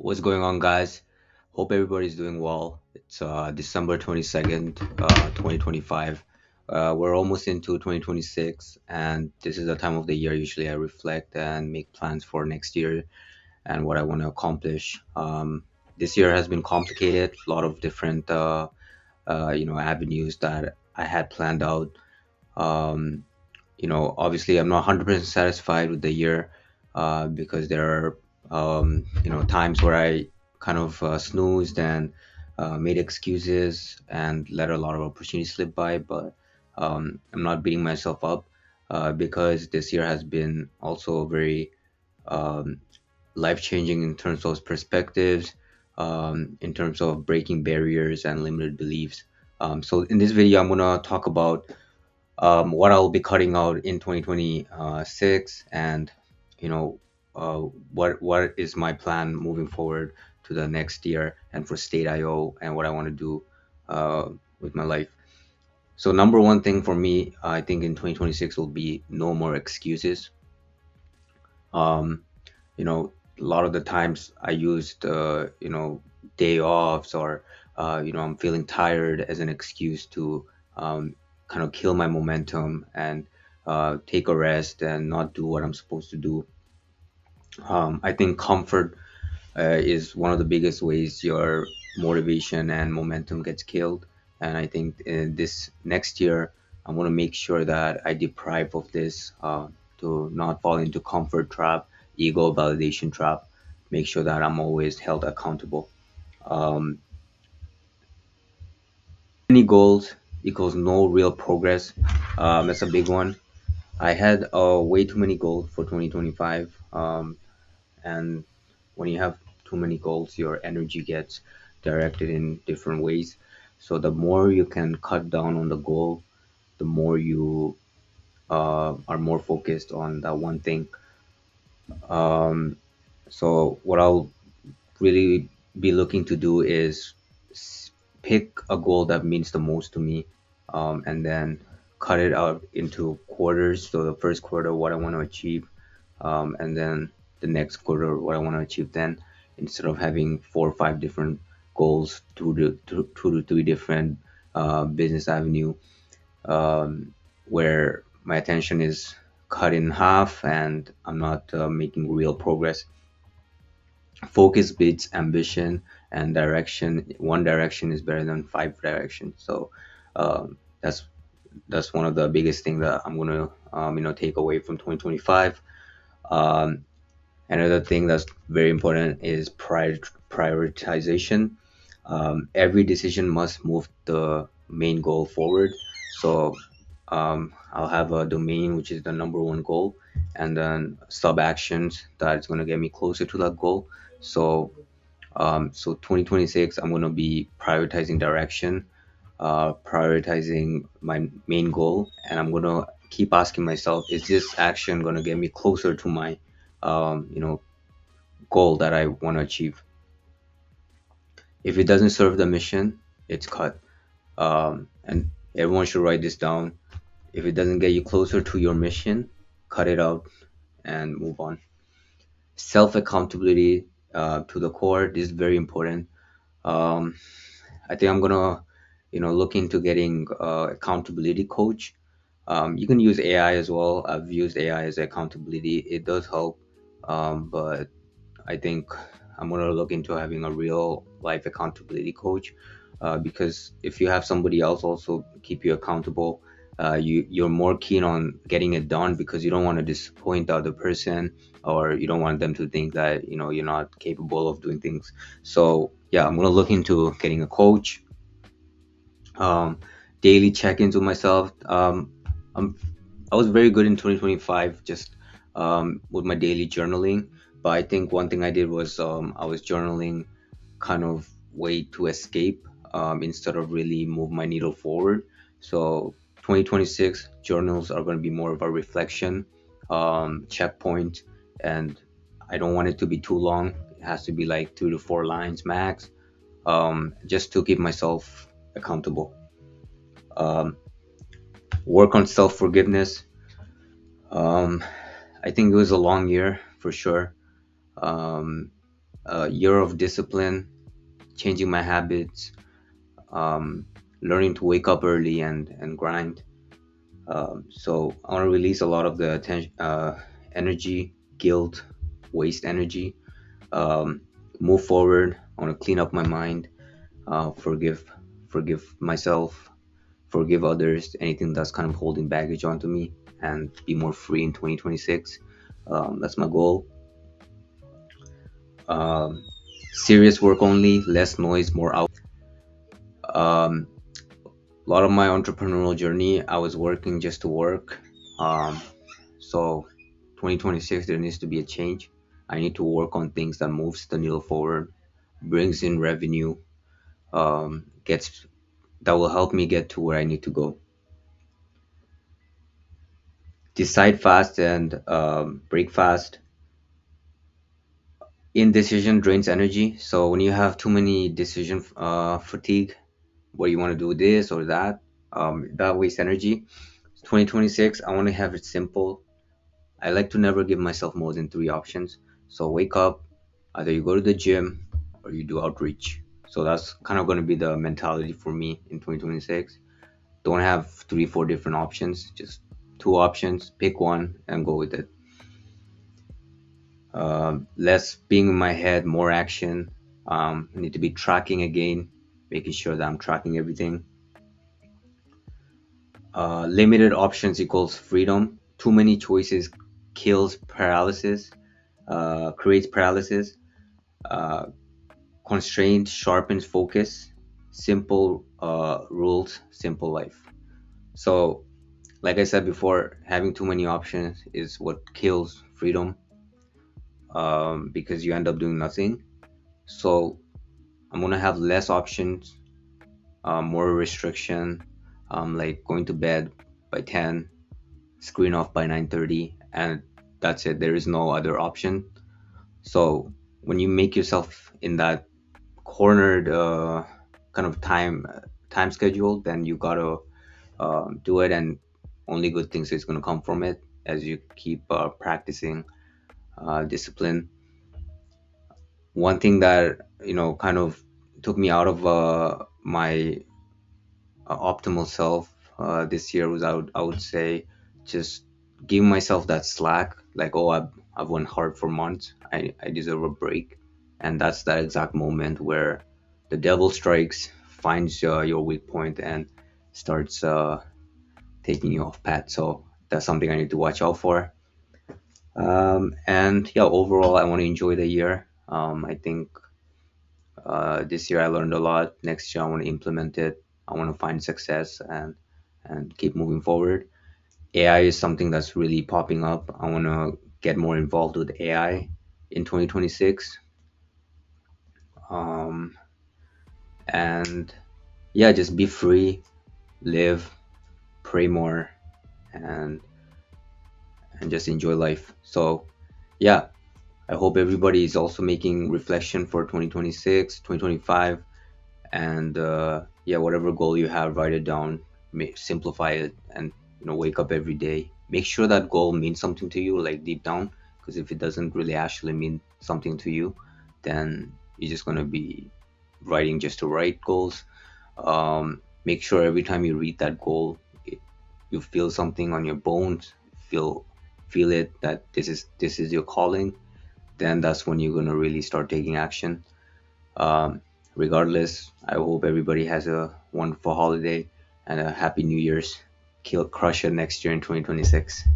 What's going on, guys? Hope everybody's doing well. It's December 22nd, 2025. We're almost into 2026, and this is the time of the year usually I reflect and make plans for next year and what I want to accomplish. This year has been complicated, a lot of different avenues that I had planned out. Um, Obviously, I'm not 100% satisfied with the year because there are, times where I kind of snoozed and made excuses and let a lot of opportunities slip by. But I'm not beating myself up because this year has been also very um, life changing in terms of perspectives, in terms of breaking barriers and limited beliefs. So, in this video, I'm going to talk about what I'll be cutting out in 2026, and you know uh, what is my plan moving forward to the next year and for State.io and what I want to do with my life. So number one thing for me, I think in 2026 will be no more excuses. Um, a lot of the times I used day offs or I'm feeling tired as an excuse to kind of kill my momentum and take a rest and not do what I'm supposed to do. I think comfort is one of the biggest ways your motivation and momentum gets killed. And I think in this next year, I want to make sure that I deprive of this to not fall into comfort trap, ego validation trap. Make sure that I'm always held accountable. Um, Many goals equals no real progress. That's a big one. I had way too many goals for 2025. And when you have too many goals, your energy gets directed in different ways. So the more you can cut down on the goal, the more you are more focused on that one thing. Um, so what I'll really be looking to do is pick a goal that means the most to me, and then cut it out into quarters. So the first quarter, what I want to achieve, and then the next quarter, what I want to achieve. Then instead of having 4 or 5 different goals, two to three different business avenue, where my attention is cut in half and I'm not making real progress. Focus beats ambition, and direction. One direction is better than five directions. So um, that's that's one of the biggest thing that I'm gonna take away from 2025. Um, Another thing that's very important is prioritization. Every decision must move the main goal forward. So I'll have a domain, which is the number one goal, and then sub actions that is going to get me closer to that goal. So, so 2026, I'm going to be prioritizing direction, prioritizing my main goal, and I'm going to keep asking myself, is this action going to get me closer to my, um, you know, goal that I want to achieve? If it doesn't serve the mission, it's cut. And everyone should write this down. If it doesn't get you closer to your mission, cut it out and move on. Self accountability to the core. This is very important. Um, I think I'm gonna, look into getting accountability coach. You can use AI as well. I've used AI as accountability. It does help, but I think I'm gonna look into having a real life accountability coach, because if you have somebody else also keep you accountable, you're more keen on getting it done because you don't want to disappoint the other person, or you don't want them to think that you're not capable of doing things. So yeah, I'm gonna look into getting a coach. Um, Daily check-ins with myself. I'm I was very good in 2025, just with my daily journaling. But I think one thing I did was I was journaling kind of way to escape, instead of really move my needle forward. So 2026 journals are going to be more of a reflection, checkpoint, and I don't want it to be too long. It has to be like 2 to 4 lines max, just to keep myself accountable. Um, Work on self forgiveness. Um, I think it was a long year for sure. Um, a year of discipline, changing my habits, um, learning to wake up early and grind. So I want to release a lot of the energy, guilt, waste energy. Um, Move forward. I want to clean up my mind, forgive myself, forgive others, anything that's kind of holding baggage onto me, and be more free in 2026. That's my goal. Um, Serious work only, less noise, more out. Um, a lot of my entrepreneurial journey, I was working just to work. Um, so 2026, there needs to be a change. I need to work on things that moves the needle forward, brings in revenue, gets that will help me get to where I need to go. Decide fast and break fast. Indecision drains energy. So when you have too many decision fatigue, what you want to do this or that, that wastes energy. 2026, I want to have it simple. I like to never give myself more than three options. So wake up, either you go to the gym or you do outreach. So that's kind of going to be the mentality for me in 2026. Don't have three, four different options. Just two options. Pick one and go with it. Less being in my head, more action. I need to be tracking again, making sure that I'm tracking everything. Limited options equals freedom. Too many choices kills paralysis, creates paralysis. Uh, Constraint sharpens focus. Simple rules, simple life. So, like I said before, having too many options is what kills freedom, because you end up doing nothing. So, I'm gonna have less options, more restriction, like going to bed by 10, screen off by 9:30, and that's it. There is no other option. So when you make yourself in that cornered kind of time schedule, then you gotta do it, and only good things is gonna come from it as you keep practicing discipline. One thing that kind of took me out of my optimal self this year was I would say just giving myself that slack, like, oh, I've went hard for months, I deserve a break. And that's that exact moment where the devil strikes, finds your weak point, and starts taking you off path. So that's something I need to watch out for. And yeah, overall I want to enjoy the year. I think this year I learned a lot. Next year I want to implement it. I want to find success and keep moving forward. AI is something that's really popping up. I want to get more involved with AI in 2026. Um, and yeah, just be free, live, pray more, and and just enjoy life. So yeah, I hope everybody is also making reflection for 2026, 2025, and yeah, whatever goal you have, write it down, simplify it, and wake up every day. Make sure that goal means something to you, like deep down, because if it doesn't really actually mean something to you, then you're just gonna be writing just to write goals. Make sure every time you read that goal, you feel something on your bones, feel feel it that this is your calling. Then that's when you're gonna really start taking action. um, Regardless, I hope everybody has a wonderful holiday and a happy New Year's. Crush it next year in 2026.